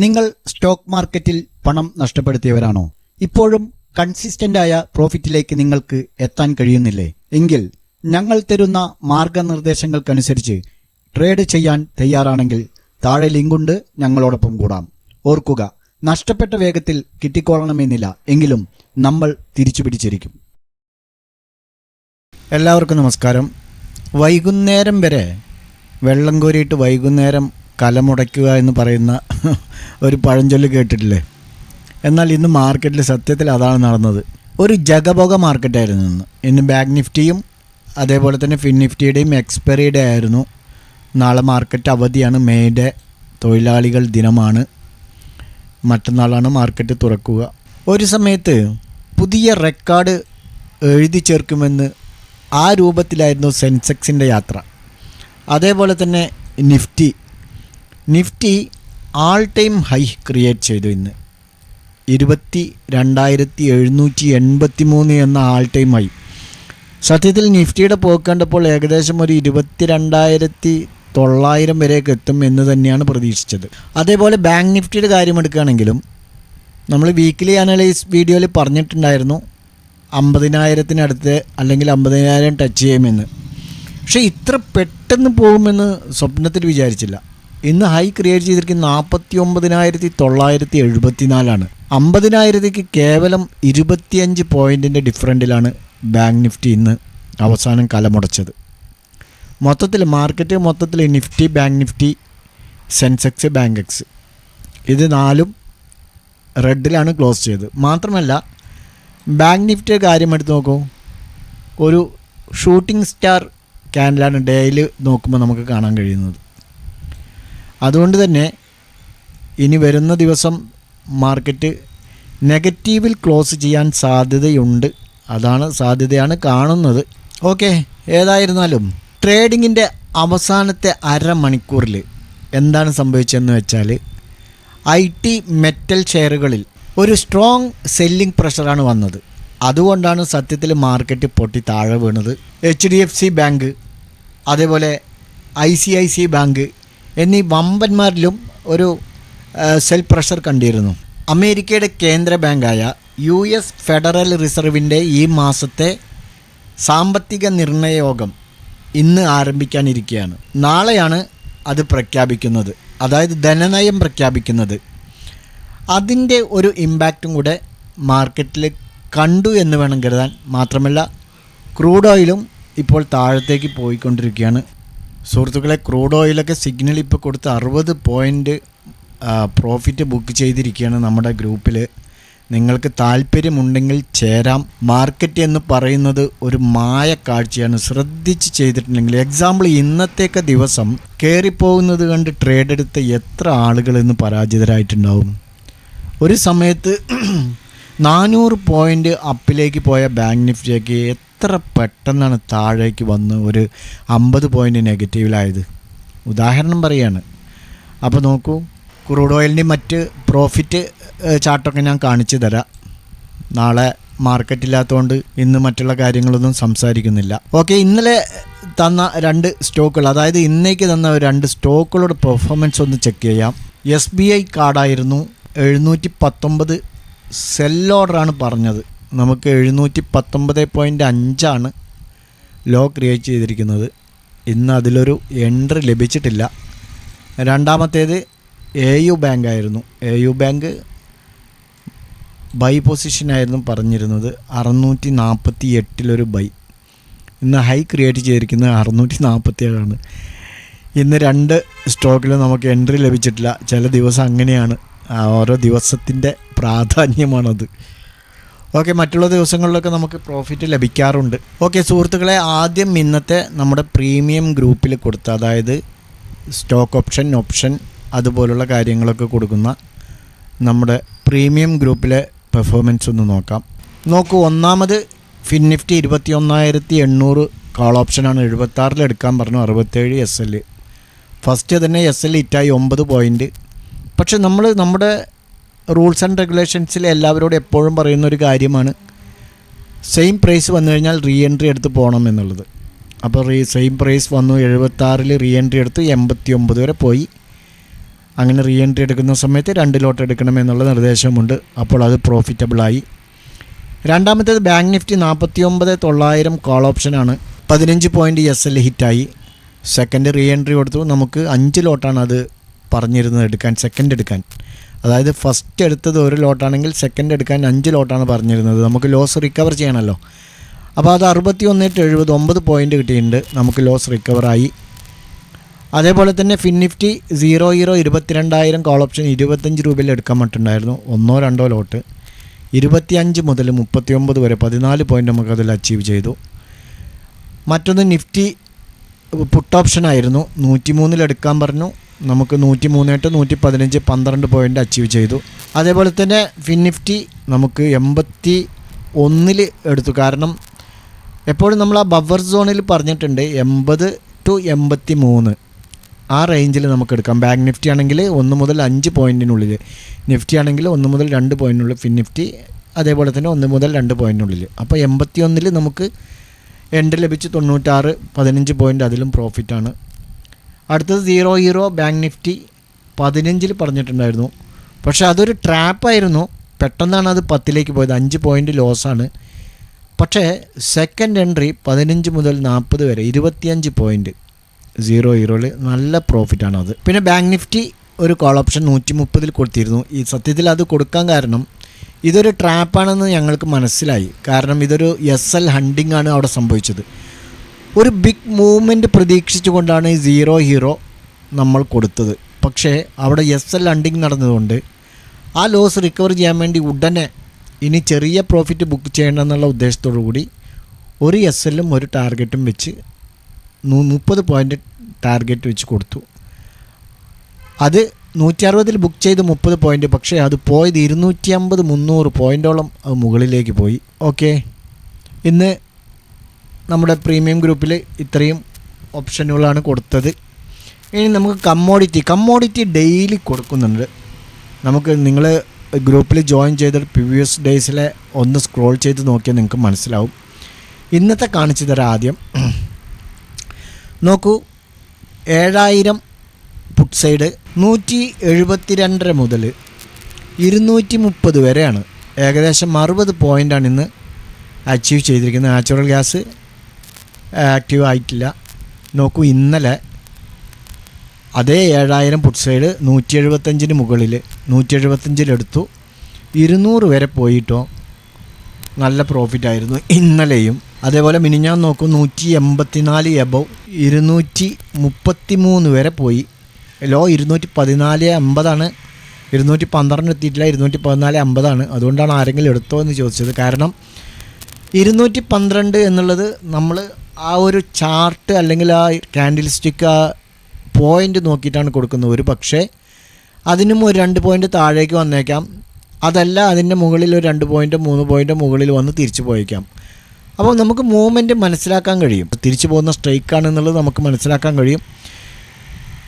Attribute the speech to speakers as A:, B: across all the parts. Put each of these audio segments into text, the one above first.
A: നിങ്ങൾ സ്റ്റോക്ക് മാർക്കറ്റിൽ പണം നഷ്ടപ്പെടുത്തിയവരാണോ? ഇപ്പോഴും കൺസിസ്റ്റന്റായ പ്രോഫിറ്റിലേക്ക് നിങ്ങൾക്ക് എത്താൻ കഴിയുന്നില്ലേ? എങ്കിൽ ഞങ്ങൾ തരുന്ന മാർഗനിർദ്ദേശങ്ങൾക്കനുസരിച്ച് ട്രേഡ് ചെയ്യാൻ തയ്യാറാണെങ്കിൽ താഴെ ലിങ്കുണ്ട്, ഞങ്ങളോടൊപ്പം കൂടാം. ഓർക്കുക, നഷ്ടപ്പെട്ട വേഗത്തിൽ കിട്ടിക്കൊള്ളണമെന്നില്ല, എങ്കിലും നമ്മൾ തിരിച്ചു പിടിച്ചിരിക്കും. എല്ലാവർക്കും നമസ്കാരം. വൈകുന്നേരം വരെ വെള്ളം കോരിയിട്ട് വൈകുന്നേരം കലമുടയ്ക്കുക എന്ന് പറയുന്ന ഒരു പഴഞ്ചൊല്ല് കേട്ടിട്ടില്ലേ? എന്നാൽ ഇന്ന് മാർക്കറ്റിൽ സത്യത്തിൽ അതാണ് നടന്നത്. ഒരു ജഗബോഗ മാർക്കറ്റായിരുന്നു ഇന്ന് ബാങ്ക് നിഫ്റ്റിയും അതേപോലെ തന്നെ ഫിൻ നിഫ്റ്റിയുടെയും എക്സ്പയറി ഡേ ആയിരുന്നു. നാളെ മാർക്കറ്റ് അവധിയാണ്. മെയ് ഡേ, തൊഴിലാളികൾ ദിനമാണ്. മറ്റന്നാളാണ് മാർക്കറ്റ് തുറക്കുക. ഒരു സമയത്ത് പുതിയ റെക്കോർഡ് എഴുതി ചേർക്കുമെന്ന് ആ രൂപത്തിലായിരുന്നു സെൻസെക്സിൻ്റെ യാത്ര. അതേപോലെ തന്നെ Nifty all time high create ചെയ്തു. ഇന്ന് 22,783 എന്ന ആൾ ടൈം ഹൈ. സത്യത്തിൽ നിഫ്റ്റിയുടെ പോക്ക് കണ്ടപ്പോൾ ഏകദേശം ഒരു 22,900 വരെയൊക്കെ എത്തും എന്ന് തന്നെയാണ് പ്രതീക്ഷിച്ചത്. അതേപോലെ ബാങ്ക് നിഫ്റ്റിയുടെ കാര്യം എടുക്കുകയാണെങ്കിലും നമ്മൾ വീക്കിലി അനലൈസ് വീഡിയോയിൽ പറഞ്ഞിട്ടുണ്ടായിരുന്നു 50,000 അല്ലെങ്കിൽ 50,000 ടച്ച് ചെയ്യുമെന്ന്. പക്ഷേ ഇത്ര പെട്ടെന്ന് പോകുമെന്ന് സ്വപ്നത്തിൽ വിചാരിച്ചില്ല. ഇന്ന് ഹൈ ക്രിയേറ്റ് ചെയ്തിരിക്കുന്ന 49,974 50,000 കേവലം 25 പോയിൻറ്റിൻ്റെ ഡിഫറൻറ്റിലാണ് ബാങ്ക് നിഫ്റ്റി ഇന്ന് അവസാനം കലമുടച്ചത്. മൊത്തത്തിൽ Nifty, bank Nifty, Sensex, bank X ഇത് നാലും റെഡിലാണ് ക്ലോസ് ചെയ്തത്. മാത്രമല്ല ബാങ്ക് നിഫ്റ്റിയുടെ കാര്യം എടുത്ത് നോക്കൂ, ഒരു ഷൂട്ടിംഗ് സ്റ്റാർ ക്യാൻഡിലാണ് ഡേയിൽ നോക്കുമ്പോൾ നമുക്ക് കാണാൻ കഴിയുന്നത്. അതുകൊണ്ട് തന്നെ ഇനി വരുന്ന ദിവസം മാർക്കറ്റ് നെഗറ്റീവിൽ ക്ലോസ് ചെയ്യാൻ സാധ്യതയാണ് കാണുന്നത്. ഓക്കെ, ഏതായിരുന്നാലും ട്രേഡിങ്ങിൻ്റെ അവസാനത്തെ അരമണിക്കൂറിൽ എന്താണ് സംഭവിച്ചതെന്ന് വെച്ചാൽ IT മെറ്റൽ ഷെയറുകളിൽ ഒരു സ്ട്രോങ് സെല്ലിംഗ് പ്രഷറാണ് വന്നത്. അതുകൊണ്ടാണ് സത്യത്തിൽ മാർക്കറ്റ് പൊട്ടി താഴെ വീണത്. HDFC ബാങ്ക്, അതേപോലെ ICICI ബാങ്ക് എന്നീ വമ്പന്മാരിലും ഒരു സെൽ പ്രഷർ കണ്ടിരുന്നു. അമേരിക്കയുടെ കേന്ദ്ര ബാങ്കായ US ഫെഡറൽ റിസർവിൻ്റെ ഈ മാസത്തെ സാമ്പത്തിക നിർണയ യോഗം ഇന്ന് ആരംഭിക്കാനിരിക്കുകയാണ്. നാളെയാണ് അത് പ്രഖ്യാപിക്കുന്നത്, അതായത് ധനനയം പ്രഖ്യാപിക്കുന്നത്. അതിൻ്റെ ഒരു ഇമ്പാക്റ്റും കൂടെ മാർക്കറ്റിൽ കണ്ടു എന്ന് വേണം കരുതാൻ. മാത്രമല്ല ക്രൂഡ് ഓയിലും ഇപ്പോൾ താഴത്തേക്ക് പോയിക്കൊണ്ടിരിക്കുകയാണ്. സുഹൃത്തുക്കളെ, ക്രൂഡ് ഓയിലൊക്കെ സിഗ്നൽ ഇപ്പോൾ കൊടുത്ത് 60 പോയിൻ്റ് പ്രോഫിറ്റ് ബുക്ക് ചെയ്തിരിക്കുകയാണ് നമ്മുടെ ഗ്രൂപ്പിൽ. നിങ്ങൾക്ക് താല്പര്യമുണ്ടെങ്കിൽ ചേരാം. മാർക്കറ്റ് എന്ന് പറയുന്നത് ഒരു മായ കാഴ്ചയാണ്. ശ്രദ്ധിച്ച് ചെയ്തിട്ടുണ്ടെങ്കിൽ, എക്സാമ്പിൾ ഇന്നത്തേക്ക് ദിവസം കയറിപ്പോകുന്നത് കണ്ട് ട്രേഡ് എടുത്ത എത്ര ആളുകൾ ഇന്ന് പരാജിതരായിട്ടുണ്ടാവും. ഒരു സമയത്ത് 400 പോയിൻ്റ് അപ്പിലേക്ക് പോയ ബാങ്ക് നിഫ്റ്റിക്ക് എത്ര പെട്ടെന്നാണ് താഴേക്ക് വന്ന് ഒരു 50 പോയിൻ്റ് നെഗറ്റീവിലായത്. ഉദാഹരണം പറയുകയാണ്. അപ്പോൾ നോക്കൂ, ക്രൂഡ് ഓയിലിൻ്റെ മറ്റ് പ്രോഫിറ്റ് ചാർട്ടൊക്കെ ഞാൻ കാണിച്ചു തരാം. നാളെ മാർക്കറ്റില്ലാത്തതുകൊണ്ട് ഇന്ന് മറ്റുള്ള കാര്യങ്ങളൊന്നും സംസാരിക്കുന്നില്ല. ഓക്കെ, ഇന്നലെ തന്ന 2 സ്റ്റോക്കുകൾ, അതായത് ഇന്നേക്ക് തന്ന 2 സ്റ്റോക്കുകളുടെ പെർഫോമൻസ് ഒന്ന് ചെക്ക് ചെയ്യാം. SBI കാർഡായിരുന്നു 719 സെൽ ഓർഡറാണ് പറഞ്ഞത്. നമുക്ക് 719.5 ലോ ക്രിയേറ്റ് ചെയ്തിരിക്കുന്നത്. ഇന്ന് അതിലൊരു എൻട്രി ലഭിച്ചിട്ടില്ല. രണ്ടാമത്തേത് AU ബാങ്ക് ആയിരുന്നു. AU ബാങ്ക് ബൈ പൊസിഷനായിരുന്നു പറഞ്ഞിരുന്നത്. 648 ബൈ. ഇന്ന് ഹൈ ക്രിയേറ്റ് ചെയ്തിരിക്കുന്നത് 647. ഇന്ന് 2 സ്റ്റോക്കിൽ നമുക്ക് എൻട്രി ലഭിച്ചിട്ടില്ല. ചില ദിവസം അങ്ങനെയാണ്, ഓരോ ദിവസത്തിൻ്റെ പ്രാധാന്യമാണത്. ഓക്കെ, മറ്റുള്ള ദിവസങ്ങളിലൊക്കെ നമുക്ക് പ്രോഫിറ്റ് ലഭിക്കാറുണ്ട്. ഓക്കെ സുഹൃത്തുക്കളെ, ആദ്യം ഇന്നത്തെ നമ്മുടെ പ്രീമിയം ഗ്രൂപ്പിൽ കൊടുത്ത, അതായത് സ്റ്റോക്ക് ഓപ്ഷൻ അതുപോലുള്ള കാര്യങ്ങളൊക്കെ കൊടുക്കുന്ന നമ്മുടെ പ്രീമിയം ഗ്രൂപ്പിലെ പെർഫോമൻസ് ഒന്ന് നോക്കാം. നോക്കൂ, ഒന്നാമത് ഫിൻ നിഫ്റ്റി 21,800 കാൾ ഓപ്ഷനാണ്. 76 എടുക്കാൻ പറഞ്ഞു, 67 SL. ഫസ്റ്റ് തന്നെ SL ഹിറ്റായി 9 പോയിൻറ്റ്. പക്ഷെ നമ്മുടെ റൂൾസ് ആൻഡ് റെഗുലേഷൻസിൽ എല്ലാവരോടും എപ്പോഴും പറയുന്ന ഒരു കാര്യമാണ്, സെയിം പ്രൈസ് വന്നു കഴിഞ്ഞാൽ റീ എൻട്രി എടുത്ത് പോകണം എന്നുള്ളത്. അപ്പോൾ സെയിം പ്രൈസ് വന്നു 76 റീ എൻട്രി എടുത്ത് 89 വരെ പോയി. അങ്ങനെ റീ എൻട്രി എടുക്കുന്ന സമയത്ത് 2 ലോട്ട് എടുക്കണമെന്നുള്ള നിർദ്ദേശമുണ്ട്. അപ്പോൾ അത് പ്രോഫിറ്റബിളായി. രണ്ടാമത്തേത് ബാങ്ക് നിഫ്റ്റി 49,900 കോൾ ഓപ്ഷനാണ്. 15 പോയിൻ്റ് SL ഹിറ്റായി. സെക്കൻഡ് റീ എൻട്രി കൊടുത്തു. നമുക്ക് 5 ലോട്ടാണ് അത് പറഞ്ഞിരുന്നത് എടുക്കാൻ, സെക്കൻഡ് എടുക്കാൻ. അതായത് ഫസ്റ്റ് എടുത്തത് 1 ലോട്ടാണെങ്കിൽ സെക്കൻഡ് എടുക്കാൻ 5 ലോട്ടാണ് പറഞ്ഞിരുന്നത്. നമുക്ക് ലോസ് റിക്കവർ ചെയ്യണമല്ലോ. അപ്പോൾ അത് 61.70 പോയിൻ്റ് കിട്ടിയിട്ടുണ്ട്. നമുക്ക് ലോസ് റിക്കവറായി. അതേപോലെ തന്നെ ഫിൻനിഫ്റ്റി 00 22,000 കോൾ ഓപ്ഷൻ 25 രൂപയിൽ എടുക്കാൻ പറ്റുന്നുണ്ടായിരുന്നു. 1-2 ലോട്ട് 25 മുതൽ 39 വരെ 14 പോയിൻ്റ് നമുക്കതിൽ അച്ചീവ് ചെയ്തു. മറ്റൊന്ന് നിഫ്റ്റി പുട്ട് ഓപ്ഷനായിരുന്നു. 103 എടുക്കാൻ പറഞ്ഞു. നമുക്ക് 103 115 12 പോയിൻ്റ് അച്ചീവ് ചെയ്തു. അതേപോലെ തന്നെ ഫിൻനിഫ്റ്റി നമുക്ക് 81 എടുത്തു. കാരണം എപ്പോഴും നമ്മൾ ആ ബഫർ സോണിൽ പറഞ്ഞിട്ടുണ്ട് 80 to 83 ആ റേഞ്ചിൽ നമുക്ക് എടുക്കാം. ബാങ്ക് നിഫ്റ്റി ആണെങ്കിൽ 1 മുതൽ 5 പോയിൻറ്റിനുള്ളിൽ, നിഫ്റ്റി ആണെങ്കിൽ 1 മുതൽ 2 പോയിൻറ്റിനുള്ളിൽ, ഫിൻനിഫ്റ്റി അതേപോലെ തന്നെ 1 മുതൽ 2 പോയിൻറ്റിനുള്ളിൽ. അപ്പോൾ 81 നമുക്ക് എൻഡ് ലഭിച്ച് 96 15 പോയിൻ്റ് അതിലും പ്രോഫിറ്റാണ്. അടുത്തത് 00 ബാങ്ക് നിഫ്റ്റി 15 പറഞ്ഞിട്ടുണ്ടായിരുന്നു. പക്ഷേ അതൊരു ട്രാപ്പായിരുന്നു. പെട്ടെന്നാണ് അത് 10 പോയത്. 5 പോയിൻ്റ് ലോസാണ്. പക്ഷേ സെക്കൻഡ് എൻട്രി 15 മുതൽ 40 വരെ 25 പോയിൻ്റ് 00 നല്ല പ്രോഫിറ്റാണ് അത്. പിന്നെ ബാങ്ക് നിഫ്റ്റി ഒരു കോൾ ഓപ്ഷൻ 130 കൊടുത്തിരുന്നു. ഈ സത്യത്തിൽ അത് കൊടുക്കാൻ കാരണം ഇതൊരു ട്രാപ്പാണെന്ന് ഞങ്ങൾക്ക് മനസ്സിലായി. കാരണം ഇതൊരു SL ഹണ്ടിങ് ആണ് അവിടെ സംഭവിച്ചത്. ഒരു ബിഗ് മൂവ്മെൻറ്റ് പ്രതീക്ഷിച്ചുകൊണ്ടാണ് ഈ 00 നമ്മൾ കൊടുത്തത്. പക്ഷേ അവിടെ SL ഹണ്ടിങ് നടന്നതുകൊണ്ട് ആ ലോസ് റിക്കവർ ചെയ്യാൻ വേണ്ടി ഉടനെ ഇനി ചെറിയ പ്രോഫിറ്റ് ബുക്ക് ചെയ്യണമെന്നുള്ള ഉദ്ദേശത്തോടു കൂടി ഒരു SLഉം ഒരു ടാർഗറ്റും വെച്ച് 30 പോയിൻ്റ് ടാർഗറ്റ് വെച്ച് കൊടുത്തു. അത് 160 ബുക്ക് ചെയ്ത് 30 പോയിൻ്റ്. പക്ഷേ അത് പോയത് 250-300 പോയിൻ്റോളം അത് മുകളിലേക്ക് പോയി. ഓക്കെ, ഇന്ന് നമ്മുടെ പ്രീമിയം ഗ്രൂപ്പിൽ ഇത്രയും ഓപ്ഷനുകളാണ് കൊടുത്തത്. ഇനി നമുക്ക് കമ്മോഡിറ്റി ഡെയിലി കൊടുക്കുന്നുണ്ട്. നമുക്ക് നിങ്ങൾ ഗ്രൂപ്പിൽ ജോയിൻ ചെയ്തിട്ട് പ്രീവിയസ് ഡേയ്സിലെ ഒന്ന് സ്ക്രോൾ ചെയ്ത് നോക്കിയാൽ നിങ്ങൾക്ക് മനസ്സിലാവും. ഇന്നത്തെ കാണിച്ചു തരാം. ആദ്യം നോക്കൂ, 7000 പുട്ട് സൈഡ് 172 മുതൽ 230 വരെയാണ്. ഏകദേശം 60 പോയിൻ്റാണ് ഇന്ന് അച്ചീവ് ചെയ്തിരിക്കുന്നത്. നാച്ചുറൽ ഗ്യാസ് ആക്റ്റീവ് ആയിട്ടില്ല. നോക്കൂ, ഇന്നലെ അതേ 7000 പുട്ട് സൈഡ് 175 മുകളിൽ 175 200 വരെ പോയിട്ടോ നല്ല പ്രോഫിറ്റായിരുന്നു ഇന്നലെയും. അതേപോലെ മിനിഞ്ഞാൻ നോക്കൂ, 184 എബവ് 233 വരെ പോയി. ലോ 214.50 212 എത്തിയിട്ടില്ല, 214.50. അതുകൊണ്ടാണ് ആരെങ്കിലും എടുത്തോ എന്ന് ചോദിച്ചത്. കാരണം 212 എന്നുള്ളത് നമ്മൾ ആ ഒരു ചാർട്ട് അല്ലെങ്കിൽ ആ ക്യാൻഡിൽ സ്റ്റിക്ക് ആ പോയിൻ്റ് നോക്കിയിട്ടാണ് കൊടുക്കുന്നത്. ഒരു പക്ഷേ അതിനും ഒരു 2 പോയിൻ്റ് താഴേക്ക് വന്നേക്കാം. അതല്ല, അതിൻ്റെ മുകളിൽ ഒരു 2 പോയിൻ്റ് 3 പോയിൻ്റ് മുകളിൽ വന്ന് തിരിച്ചു പോയേക്കാം. അപ്പോൾ നമുക്ക് മൂവ്മെൻറ്റ് മനസ്സിലാക്കാൻ കഴിയും. തിരിച്ചു പോകുന്ന സ്ട്രൈക്കാണെന്നുള്ളത് നമുക്ക് മനസ്സിലാക്കാൻ കഴിയും.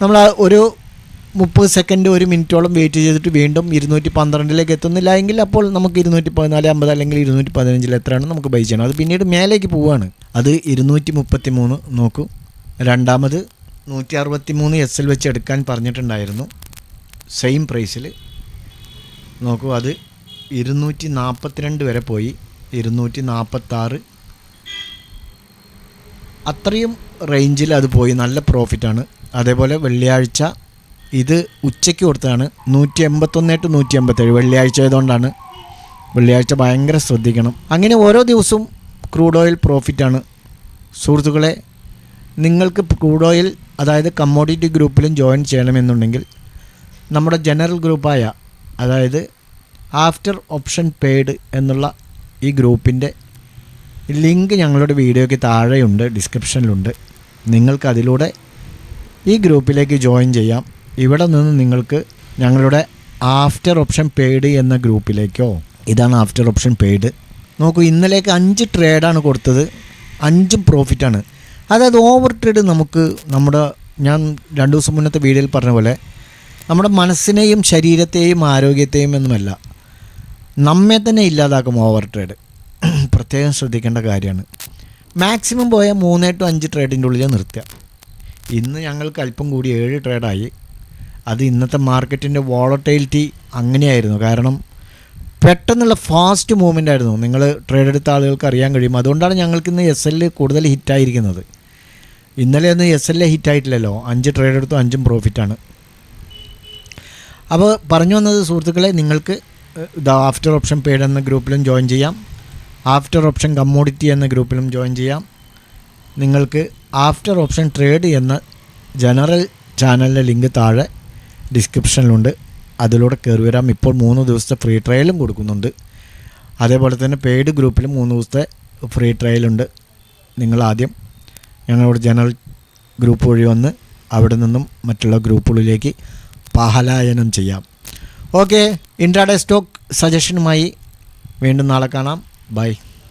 A: നമ്മൾ ഒരു 30 സെക്കൻഡ് 1 മിനിറ്റോളം വെയിറ്റ് ചെയ്തിട്ട് വീണ്ടും 212 എത്തുന്നില്ല എങ്കിൽ അപ്പോൾ നമുക്ക് 214.50 അല്ലെങ്കിൽ 215 എത്രയാണ് നമുക്ക് ബൈ ചെയ്യണം. അത് പിന്നീട് മേലേക്ക് പോവുകയാണ്. അത് 233 നോക്കൂ. രണ്ടാമത് 163 SL വെച്ച് എടുക്കാൻ പറഞ്ഞിട്ടുണ്ടായിരുന്നു. സെയിം പ്രൈസിൽ നോക്കൂ, അത് 242 വരെ പോയി. 246 അത്രയും റേഞ്ചിൽ അത് പോയി. നല്ല പ്രോഫിറ്റാണ്. അതേപോലെ വെള്ളിയാഴ്ച ഇത് ഉച്ചയ്ക്ക് കൊടുത്തതാണ്. 181 to 187 വെള്ളിയാഴ്ച ആയതുകൊണ്ടാണ്. വെള്ളിയാഴ്ച ഭയങ്കര ശ്രദ്ധിക്കണം. അങ്ങനെ ഓരോ ദിവസവും ക്രൂഡ് ഓയിൽ പ്രോഫിറ്റാണ്. സുഹൃത്തുക്കളെ, നിങ്ങൾക്ക് ക്രൂഡ് ഓയിൽ അതായത് കമ്മോഡിറ്റി ഗ്രൂപ്പിലും ജോയിൻ ചെയ്യണമെന്നുണ്ടെങ്കിൽ നമ്മുടെ ജനറൽ ഗ്രൂപ്പായ അതായത് ആഫ്റ്റർ ഓപ്ഷൻ പെയ്ഡ് എന്നുള്ള ഈ ഗ്രൂപ്പിൻ്റെ ലിങ്ക് ഞങ്ങളുടെ വീഡിയോയ്ക്ക് താഴെയുണ്ട്, ഡിസ്ക്രിപ്ഷനിലുണ്ട്. നിങ്ങൾക്ക് അതിലൂടെ ഈ ഗ്രൂപ്പിലേക്ക് ജോയിൻ ചെയ്യാം. ഇവിടെ നിന്ന് നിങ്ങൾക്ക് ഞങ്ങളുടെ ആഫ്റ്റർ ഓപ്ഷൻ പെയ്ഡ് എന്ന ഗ്രൂപ്പിലേക്കോ, ഇതാണ് ആഫ്റ്റർ ഓപ്ഷൻ പെയ്ഡ്. നോക്കൂ, ഇന്നലേക്ക് 5 ട്രേഡാണ് കൊടുത്തത്. 5ഉം പ്രോഫിറ്റാണ്. അതായത് ഓവർ ട്രേഡ് നമുക്ക് ഞാൻ 2 ദിവസം മുന്നത്തെ വീഡിയോയിൽ പറഞ്ഞ പോലെ നമ്മുടെ മനസ്സിനെയും ശരീരത്തെയും ആരോഗ്യത്തെയും ഒന്നുമല്ല, നമ്മെ തന്നെ ഇല്ലാതാക്കും ഓവർ ട്രേഡ്. പ്രത്യേകം ശ്രദ്ധിക്കേണ്ട കാര്യമാണ്. മാക്സിമം പോയ 3 to 5 ട്രേഡിൻ്റെ ഉള്ളിൽ നിർത്തുക. ഇന്ന് ഞങ്ങൾക്ക് അല്പം കൂടി 7 ട്രേഡായി. അത് ഇന്നത്തെ മാർക്കറ്റിൻ്റെ വോളറ്റൈലിറ്റി അങ്ങനെയായിരുന്നു. കാരണം പെട്ടെന്നുള്ള ഫാസ്റ്റ് മൂവ്മെൻ്റ് ആയിരുന്നു. നിങ്ങൾ ട്രേഡ് എടുത്ത ആളുകൾക്ക് അറിയാൻ കഴിയും. അതുകൊണ്ടാണ് ഞങ്ങൾക്കിന്ന് SL കൂടുതൽ ഹിറ്റായിരിക്കുന്നത്. ഇന്നലെയൊന്നും SL ഹിറ്റായിട്ടില്ലല്ലോ. 5 ട്രേഡ് എടുത്തു, 5ഉം പ്രോഫിറ്റാണ്. അപ്പോൾ പറഞ്ഞു വന്നത് സുഹൃത്തുക്കളെ, നിങ്ങൾക്ക് ആഫ്റ്റർ ഓപ്ഷൻ പെയ്ഡ് എന്ന ഗ്രൂപ്പിലും ജോയിൻ ചെയ്യാം, ആഫ്റ്റർ ഓപ്ഷൻ കമ്മോഡിറ്റി എന്ന ഗ്രൂപ്പിലും ജോയിൻ ചെയ്യാം. നിങ്ങൾക്ക് ആഫ്റ്റർ ഓപ്ഷൻ ട്രേഡ് എന്ന ജനറൽ ചാനലിൻ്റെ ലിങ്ക് താഴെ ഡിസ്ക്രിപ്ഷനിലുണ്ട്. അതിലൂടെ കയറി വരാം. ഇപ്പോൾ 3 ദിവസത്തെ ഫ്രീ ട്രയലും കൊടുക്കുന്നുണ്ട്. അതേപോലെ തന്നെ പെയ്ഡ് ഗ്രൂപ്പിലും 3 ദിവസത്തെ ഫ്രീ ട്രയലുണ്ട്. നിങ്ങളാദ്യം ഞങ്ങളുടെ ജനറൽ ഗ്രൂപ്പ് വഴി വന്ന് അവിടെ നിന്നും മറ്റുള്ള ഗ്രൂപ്പുകളിലേക്ക് പലായനം ചെയ്യാം. ഓക്കെ, ഇൻട്രാഡേ സ്റ്റോക്ക് സജഷനുമായി വീണ്ടും നാളെ കാണാം. ബൈ.